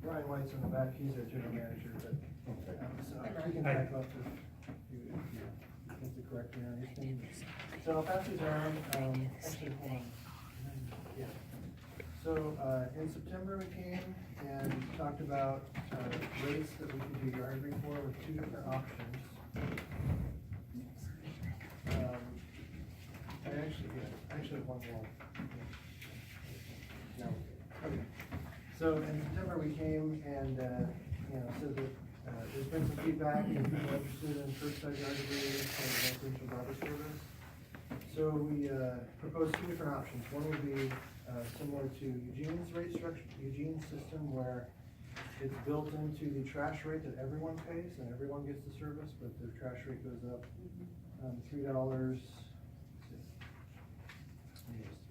Brian White's in the back, he's our general manager, but, so we can back up if you think the correct here. So I'll pass these around, actually, hold on. Yeah. So, in September we came and talked about, rates that we could do yarding for with two different options. I actually have one more. No. Okay. So in September we came and, said that, there's been some feedback and people are interested in curbside yard debris and residential garbage service. So we, proposed two different options. One would be, similar to Eugene's rate structure, Eugene's system, where it's built into the trash rate that everyone pays and everyone gets the service, but the trash rate goes up, $3.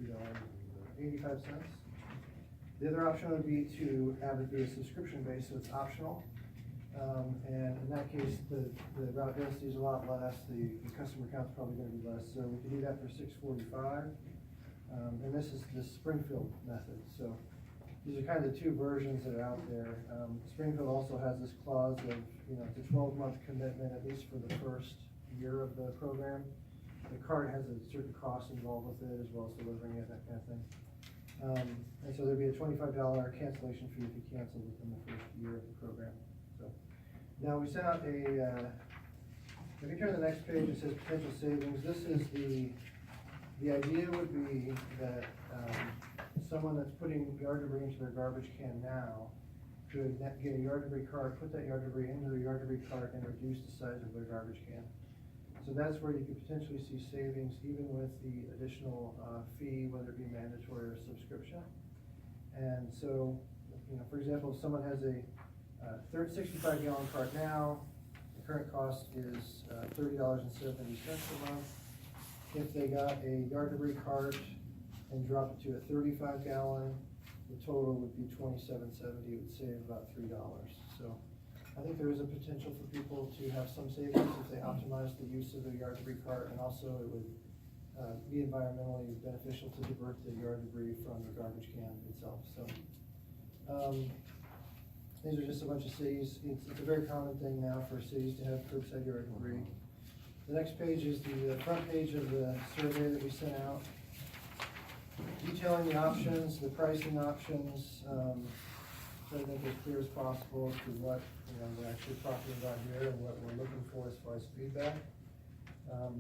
$3.85. The other option would be to have it be a subscription base, so it's optional. And in that case, the route density is a lot less, the customer count's probably gonna be less, so we could do that for $6.45. And this is the Springfield method, so these are kind of the two versions that are out there. Springfield also has this clause of, it's a 12-month commitment, at least for the first year of the program. The card has a certain cost involved with it, as well as delivering it, that kind of thing. And so there'd be a $25 cancellation fee if you cancel within the first year of the program. So now we sent out if you turn to the next page, it says potential savings. This is the idea would be that someone that's putting yard debris into their garbage can now could get a yard debris cart, put that yard debris into their yard debris cart, and reduce the size of their garbage can. So that's where you could potentially see savings, even with the additional fee, whether it be mandatory or subscription. And so, for example, if someone has a 65-gallon cart now, the current cost is $30.70 a month. If they got a yard debris cart and dropped it to a 35-gallon, the total would be $27.70. It would save about $3. So I think there is a potential for people to have some savings if they optimize the use of the yard debris cart, and also it would be environmentally beneficial to divert the yard debris from the garbage can itself. So these are just a bunch of cities. It's a very common thing now for cities to have curbside yard debris. The next page is the front page of the survey that we sent out, detailing the options, the pricing options, so I think as clear as possible as to what we're actually talking about here and what we're looking for as far as feedback.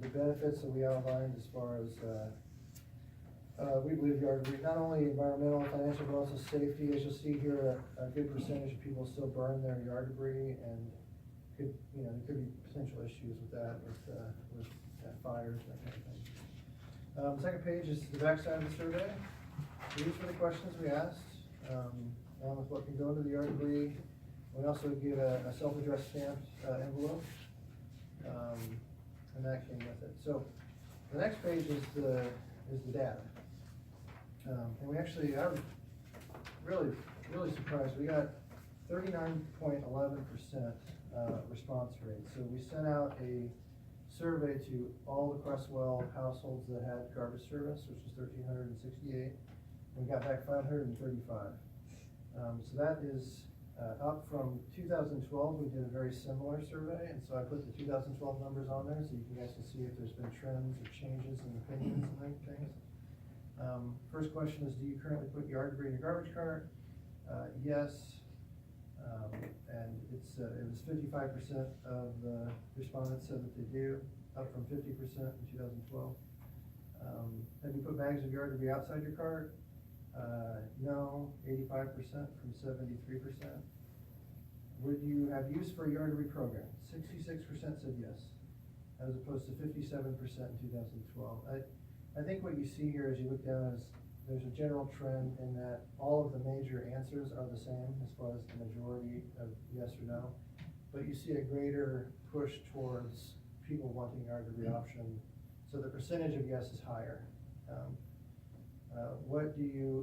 The benefits that we outlined as far as we believe yard debris, not only environmental and financial, but also safety. As you'll see here, a good percentage of people still burn their yard debris, and there could be potential issues with that, with fires, that kind of thing. The second page is the backside of the survey. These were the questions we asked, along with what can go into the yard debris. We also give a self-addressed stamped envelope, and that came with it. So the next page is the data. And we actually, I was really surprised. We got 39.11% response rate. So we sent out a survey to all the Creswell households that had garbage service, which is 1,368. We got back 535. So that is up from 2012. We did a very similar survey, and so I put the 2012 numbers on there so you guys can see if there's been trends or changes in opinions and things. First question is, do you currently put yard debris in your garbage cart? Yes. And it was 55% of the respondents said that they do, up from 50% in 2012. Have you put bags of yard debris outside your cart? No, 85% from 73%. Would you have use for a yard debris program? 66% said yes, as opposed to 57% in 2012. I think what you see here as you look down is there's a general trend in that all of the major answers are the same as far as the majority of yes or no, but you see a greater push towards people wanting yard debris option, so the percentage of yes is higher.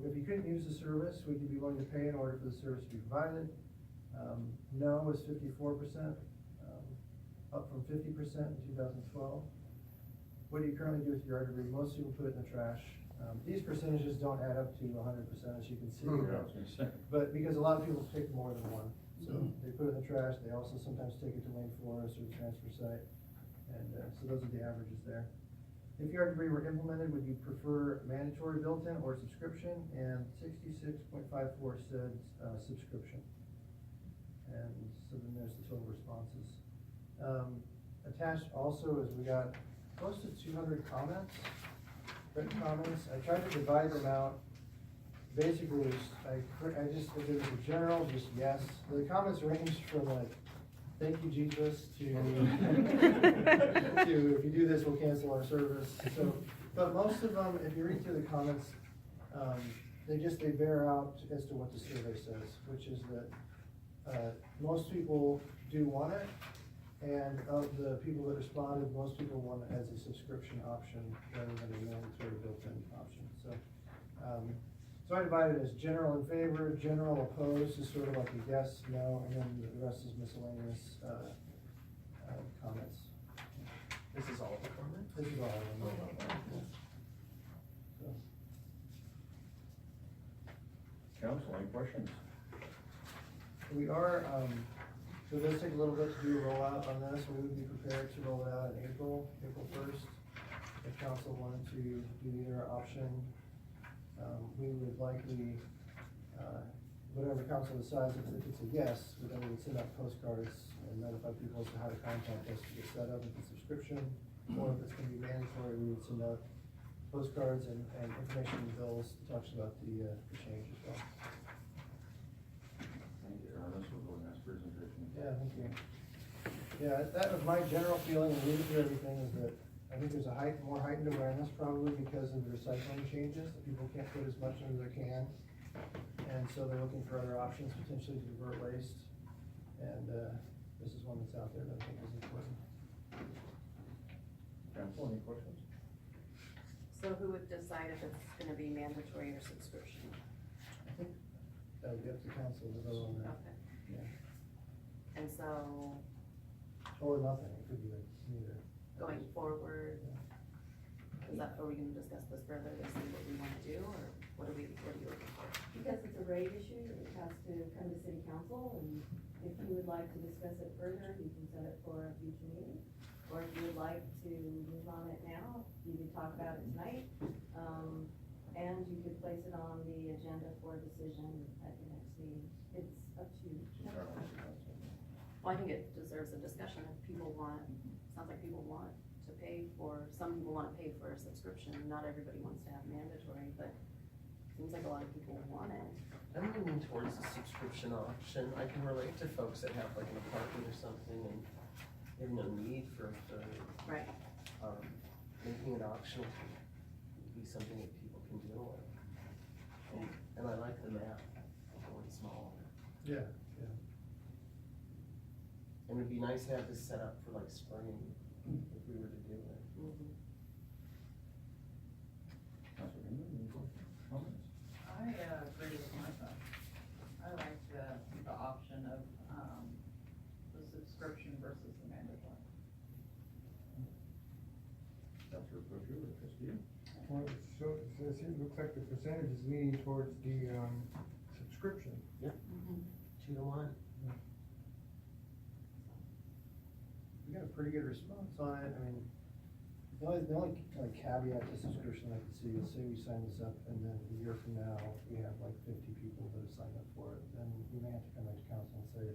If you couldn't use the service, would you be willing to pay in order for the service to be provided? No was 54%, up from 50% in 2012. What do you currently do with your yard debris? Most people put it in the trash. These percentages don't add up to 100%, as you can see. Yeah, I was gonna say. But because a lot of people pick more than one, so they put it in the trash, they also sometimes take it to Wayne Forest or the transfer site, and so those are the averages there. If yard debris were implemented, would you prefer mandatory built-in or subscription? And 66.54 said subscription. And so then there's the total responses. Attached also is we got close to 200 comments, written comments. I tried to divide them out. Basically, I just, if it was a general, just yes. The comments ranged from like, thank you, Jesus, to if you do this, we'll cancel our service. So, but most of them, if you read through the comments, they bear out as to what the survey says, which is that most people do want it, and of the people that responded, most people want it as a subscription option rather than a mandatory built-in option. So, so I divided it as general in favor, general opposed, is sort of like a yes, no, and then the rest is miscellaneous comments. This is all the comments? This is all of them. So, Council, any questions? we are, so it does take a little bit to do a rollout on this. We would be prepared to roll it out in April 1st. If council wanted to do either option, we would likely, whatever council decides, if it's a yes, then we would send out postcards and notify people as to how to contact us to get set up with the subscription. Or if it's gonna be mandatory, we would send out postcards and information in bills that talks about the change as well. Thank you, this was a nice presentation. Yeah, thank you. Yeah, that was my general feeling and reading through everything is that I think there's a more heightened awareness probably because of the recycling changes, that people can't put as much into their can. And so they're looking for other options potentially to divert waste. And this is one that's out there that I think is important. Council, any questions? So who would decide if it's gonna be mandatory or subscription? I think that would be up to council to vote on that. Okay. Yeah. And so, Or nothing, it could be like neither. going forward, are we gonna discuss this further to see what we wanna do, or what are you looking for? Because it's a rate issue, it has to come to city council, and if you would like to discuss it further, you can set it for a future meeting. Or if you would like to move on it now, you can talk about it tonight, and you could place it on the agenda for a decision at your next meeting. It's up to you. Well, I think it deserves a discussion if people want, sounds like people want to pay for, some people wanna pay for a subscription, not everybody wants to have mandatory, but seems like a lot of people want it. I'm leaning towards the subscription option. I can relate to folks that have like an apartment or something and they have no need for the, Right. making it optional would be something that people can deal with. And I like the map, going small. Yeah, yeah. And it'd be nice to have this set up for like spring, if we were to do it. Mhm. Council, any questions, comments? I agree with Martha. I like the option of, the subscription versus the mandatory. Councilor Brochu or Castillo? Well, so it looks like the percentage is leaning towards the, subscription. Mhm. 2-to-1. We got a pretty good response on it. I mean, the only kind of caveat to subscription I can see is say we sign this up and then a year from now, we have like 50 people that have signed up for it, then we may have to come back to council and say,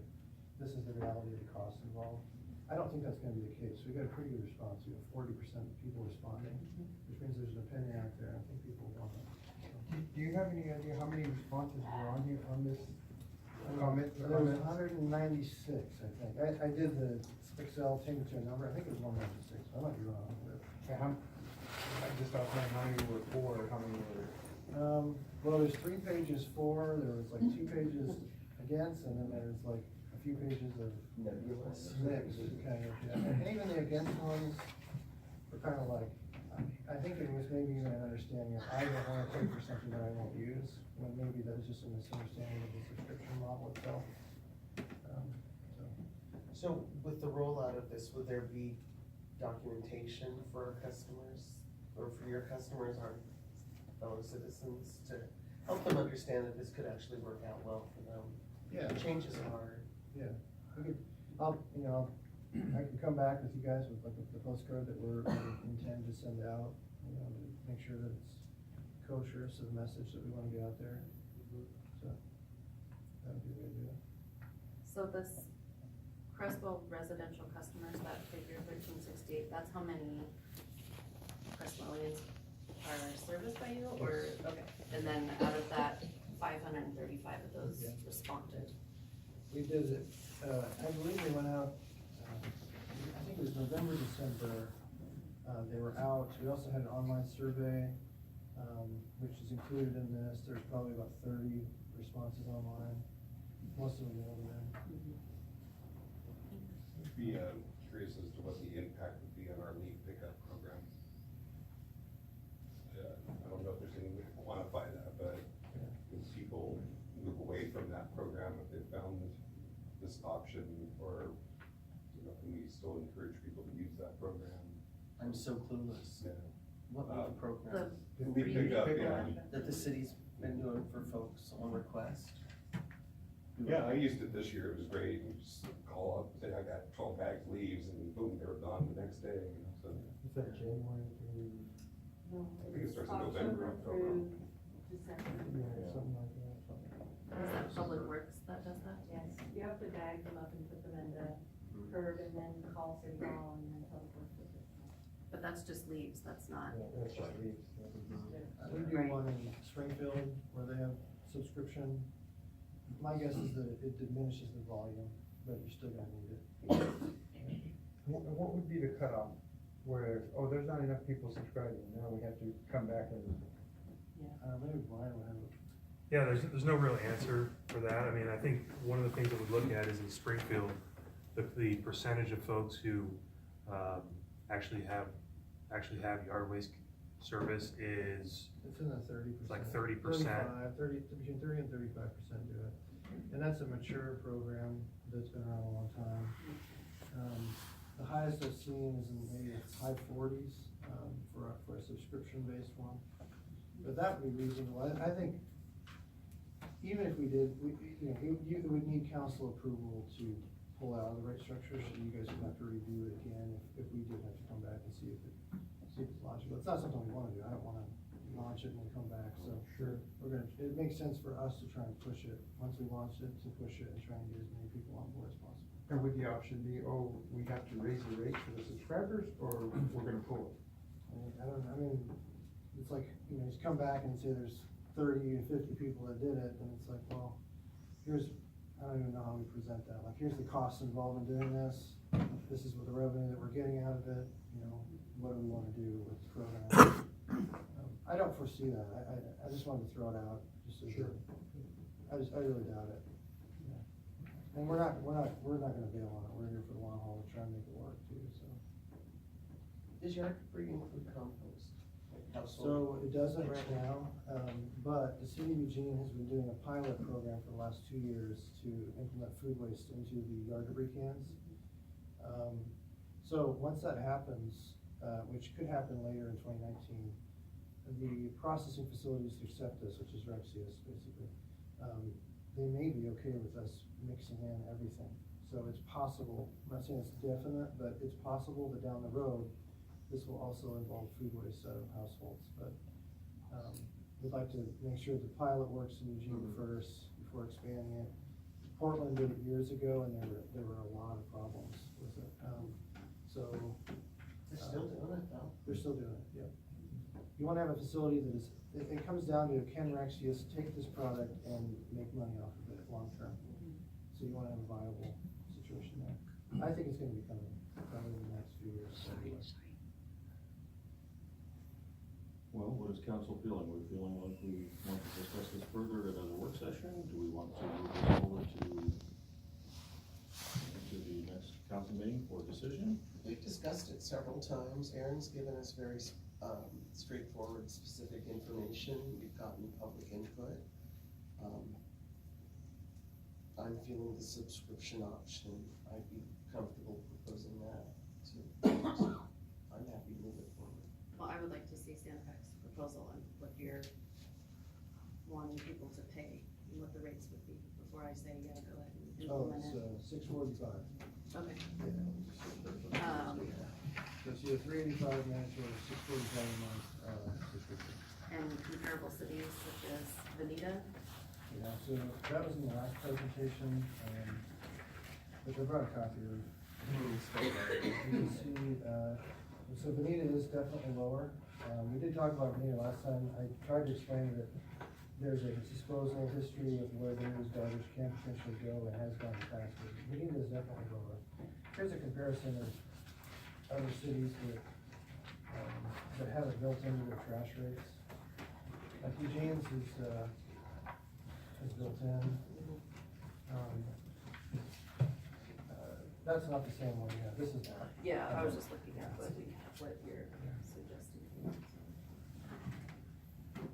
this is the reality of the cost involved. I don't think that's gonna be the case. We got a pretty good response. We have 40% of people responding, which means there's an opinion out there. I think people want it. Do you have any idea how many responses were on here, on this comment? There was 196, I think. I did the Excel, changed it to a number. I think it was 196. I might be wrong. I just offhand, how many were for, how many were? Well, there's 3 pages for, there was like 2 pages against, and then there's like a few pages of Nebulous. mix, kind of, yeah. And even the against ones were kind of like, I think it was maybe even an understanding of, I don't wanna pay for something that I won't use, when maybe that was just a misunderstanding of the subscription model itself. So with the rollout of this, would there be documentation for our customers, or for your customers on fellow citizens to help them understand that this could actually work out well for them. Yeah. Changes are hard. Yeah, we could, I can come back with you guys with like the postcard that we intend to send out, to make sure that it's kosher, so the message that we wanna get out there. So, that would be the way to do it. So this Creswell residential customers, that figure 1368, that's how many Creswellians are serviced by you, or, okay, and then out of that, 535 of those Yeah. responded. We did it, I believe they went out, I think it was November, December, they were out. We also had an online survey, which is included in this. There's probably about 30 responses online, most of them mailed in. I'd be curious as to what the impact would be on our leaf pickup program. I don't know if there's any way to quantify that, but if people move away from that program, if they found this option, or, can we still encourage people to use that program? I'm so clueless. Yeah. What would the program The leaf pickup, yeah. that the city's been doing for folks on request? Yeah, I used it this year, it was great. You just call up, say, I got 12 bags of leaves, and boom, they were gone the next day, so. Is that January through? No, I think it starts in October November. through December. Yeah, something like that. Is that Public Works that does that? Yes, you have to bag them up and put them in the curb and then call City Hall and then Public Works with it. But that's just leaves, that's not, That's just leaves. We do Right. one in Springfield where they have subscription. My guess is that it diminishes the volume, but you're still gonna need it. What would be the cutoff where, there's not enough people subscribing, now we have to come back and, Maybe Brian would have it. Yeah, there's no real answer for that. I mean, I think one of the things that we look at is in Springfield, the percentage of folks who actually have yard waste service is It's in the 30%. It's like 30%. 30, between 30 and 35% do it. And that's a mature program that's been around a long time. The highest I've seen is in maybe high 40s, for a subscription-based one. But that would be reasonable. I think, even if we did, you would need council approval to pull out of the rate structure, so you guys would have to review it again if we did have to come back and see if it's logical. It's not something we wanna do. I don't wanna launch it and then come back, so. Sure. It makes sense for us to try and push it, once we launch it, to push it and try and get as many people on board as possible. and would the option be, we have to raise the rate for the subscribers, or we're gonna pull it? I mean, it's like, you just come back and say there's 30 to 50 people that did it, and it's like, well, I don't even know how we present that, like, here's the costs involved in doing this, this is what the revenue that we're getting out of it, what do we wanna do with the program? I don't foresee that, I just wanted to throw it out, just so. Sure. I really doubt it. Yeah. And we're not gonna bail on it, we're here for the long haul, to try and make it work too, so. Does yard debris include compost? Like household? So it doesn't right now, but the city of Eugene has been doing a pilot program for the last 2 years to implement food waste into the yard debris cans. So once that happens, which could happen later in 2019, the processing facilities to accept this, which is Rexius basically, they may be okay with us mixing in everything. So it's possible, I'm not saying it's definite, but it's possible that down the road, this will also involve food waste out of households, but, we'd like to make sure the pilot works in Eugene first before expanding it. Portland did it years ago, and there were a lot of problems with it, so. They're still doing it though. They're still doing it, yeah. You wanna have a facility that is, it comes down to, can Rexius take this product and make money off of it long term? So you wanna have a viable situation there. I think it's gonna be coming, probably in the next few years. Well, what is council feeling? We're feeling like we want to discuss this further at another work session? Do we want to move this forward to the next council meeting for decision? We've discussed it several times. Aaron's given us very straightforward, specific information. We've gotten public input. I'm feeling the subscription option. I'd be comfortable proposing that too. I'm happy to move it forward. well, I would like to see SaniPac's proposal and what you're wanting people to pay, and what the rates would be, before I say, yeah, go ahead and Oh, implement it's, it. $645. Okay. Yeah. So it's either $385 mandatory, or $645 a month, subscription. And comparable cities such as Veneta, Yeah, so that was in the last presentation, but I brought a copy of it. You can see, so Veneta is definitely lower. We did talk about Veneta last time. I tried to explain that there's a disposal history of where the news garbage can potentially go and has gone faster. Veneta is definitely lower. Here's a comparison of other cities that have it built into their trash rates. Like Eugene's is built in. That's not the same one, yeah, this is not. yeah, I was just looking at what you're suggesting.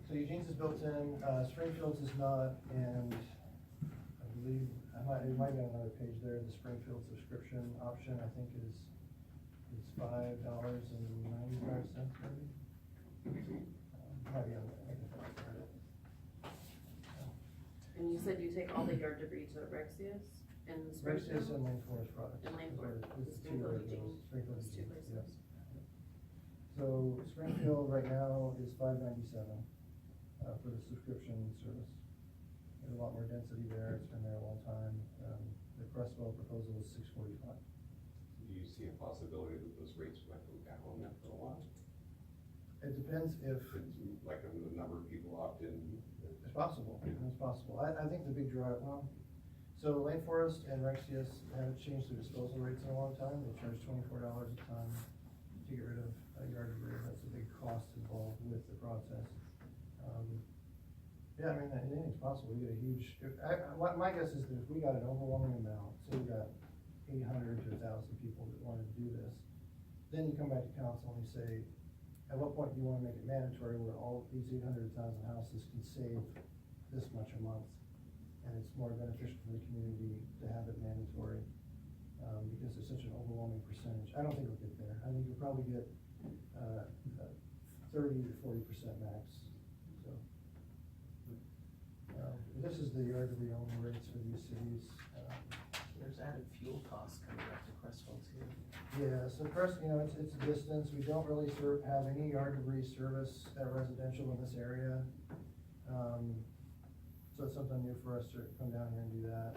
So Eugene's is built in, Springfield's is not, and I believe, it might be on another page there, the Springfield subscription option, I think is $5.95 maybe. Might be on there, I can find it. And you said you take all the yard debris to Rexius and Rexius Springfield? and Lane Forest products. And Lane Those are- Forest, those are two Springfield, of those. Eugene, Springfield, those two Eugene, places. yeah. So Springfield right now is $5.97 for the subscription service. There's a lot more density there, it's been there a long time. The Creswell proposal is $6.45. Do you see a possibility that those rates might go down after a while? It depends if, Like the number of people opt in. it's possible, it's possible. I think the big drive, so Lane Forest and Rexius haven't changed their disposal rates in a long time. They charge $24 a ton to get rid of yard debris. That's a big cost involved with the process. Yeah, I mean, anything's possible. We get a huge, my guess is that if we got an overwhelming amount, say we got 800 to 1,000 people that wanted to do this, then you come back to council and you say, at what point do you wanna make it mandatory where all these 800,000 houses can save this much a month? And it's more beneficial for the community to have it mandatory, because there's such an overwhelming percentage. I don't think we'll get there. I think you'll probably get, 30 to 40% max, so. This is the yard debris only rates for these cities. There's added fuel costs coming back to Creswell too. Yeah, so first, it's a distance, we don't really have any yard debris service at residential in this area. So it's something new for us to come down here and do that.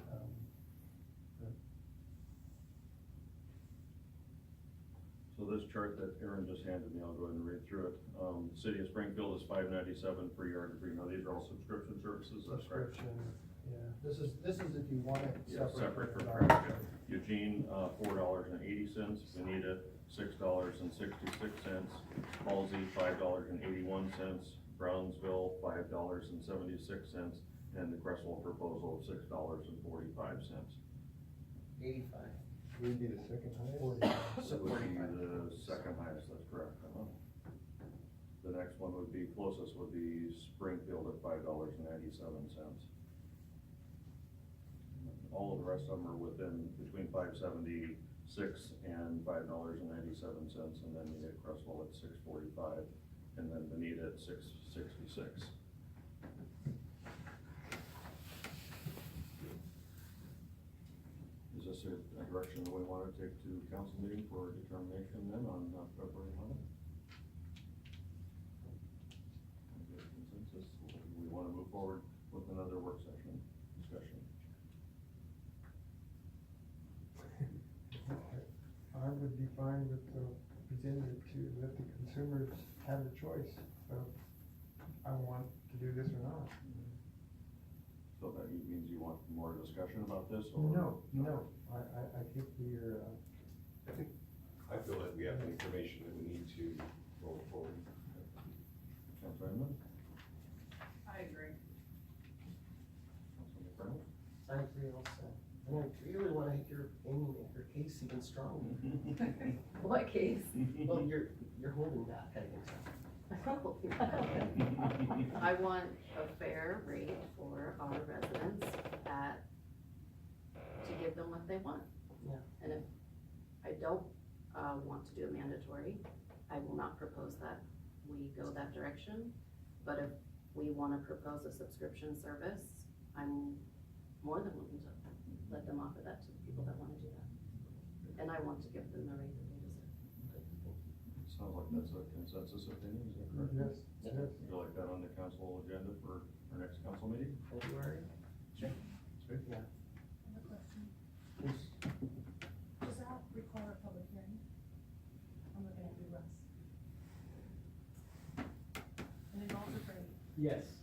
So this chart that Aaron just handed me, I'll go ahead and read through it. City of Springfield is $5.97 per yard debris. Now, these are all subscription services, that's correct? Subscription, yeah, this is if you want it Yeah, separate from from trash. Eugene, $4.80, Veneta, $6.66, Halsey, $5.81, Brownsville, $5.76, and the Creswell proposal of $6.45. 85. We'd be the second highest. So it would be the second highest, that's correct. The next one would be, closest would be Springfield at $5.97. All of the rest of them are between $5.76 and $5.97, and then you get Creswell at $6.45, and then Veneta at $6.66. Is this a direction that we want to take to council meeting for determination then on February 11th? Consensus, we want to move forward with another work session discussion. I would be fine with presenting it to let the consumers have a choice of, I want to do this or not. So that means you want more discussion about this, or? No, I think we're, I feel like we have the information that we need to roll forward. Councilor Inman? I agree. Councilor McReynolds? I agree also. And I really wanna hear Amy make her case even stronger. What case? Well, you're holding back, I think so. I want a fair rate for our residents to give them what they want. Yeah. And if I don't, want to do a mandatory, I will not propose that we go that direction. But if we wanna propose a subscription service, I'm more than willing to let them offer that to the people that wanna do that. And I want to give them the rate that they deserve. Sounds like that's a consensus opinion, is that correct? Yes, yes. Would you like that on the council agenda for our next council meeting? February? Sweet. Yeah. I have a question. Yes. Does that require a public hearing? I'm looking at you, Russ. And involves a rate. Yes.